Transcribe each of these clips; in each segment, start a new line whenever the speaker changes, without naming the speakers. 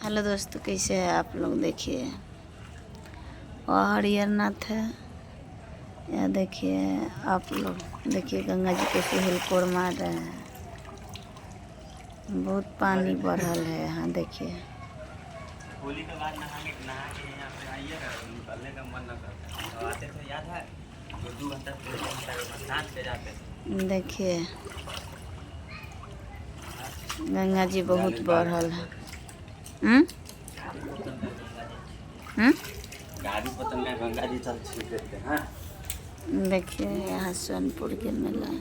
Hello दोस्तों, कैसे हैं आप लोग। देखिए और हरिहरनाथ है। यह देखिए आप लोग, देखिए गंगा जी कैसे हिलकोर मार रहे हैं। बहुत पानी बढ़ल है यहाँ। देखिए
होली के बाद नहा के यहाँ पे आइएगा तो निकलने का मन न करता। तो आते थे, याद है, 2 घंटा 3 घंटा स्नान पे जाते थे।
देखिए गंगा जी बहुत बढ़ल है।
गाड़ी पतंग में गंगा जी चल छीट देते हैं।
देखिए यहाँ सोनपुर के मेला,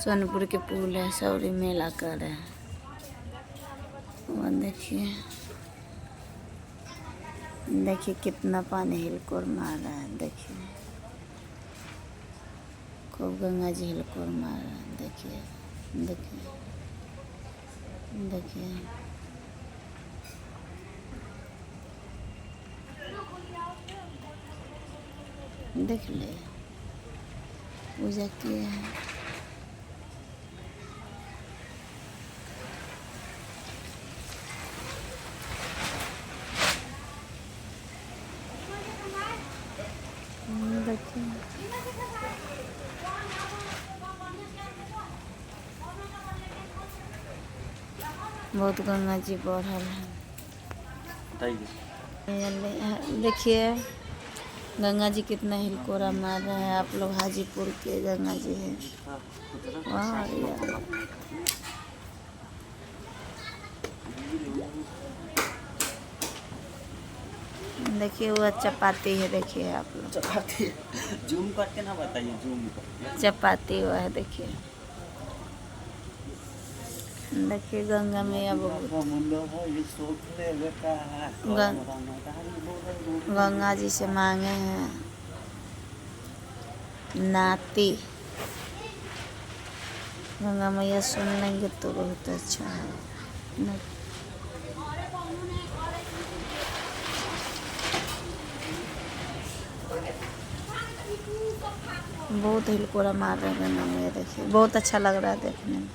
सोनपुर के पुल है, सौरी मेला कर रहे हैं। वहाँ देखिए, देखिए कितना पानी हिलकोर मार रहा है। देखिए खूब गंगा जी हिलकोर मार रहा है। देखिए देखिए देखिए देख ले, पूजा किए हैं। देखिए बहुत गंगा जी बढ़ल है। देखिए गंगा जी कितना हिलकोरा मार रहे हैं। आप लोग हाजीपुर के गंगा जी है। वाह यार, देखिए वो चपाती है। देखिए आप लोग,
चपाती जूम करके ना बताइए, जूम करके
चपाती हुआ है। देखिए देखिए गंगा मैया बहुत, गंगा जी से मांगे हैं नाती। गंगा मैया सुन लेंगे तो बहुत अच्छा है। बहुत हिलकोरा मार रहे हैं गंगा मैया। देखिए बहुत अच्छा लग रहा है देखने में।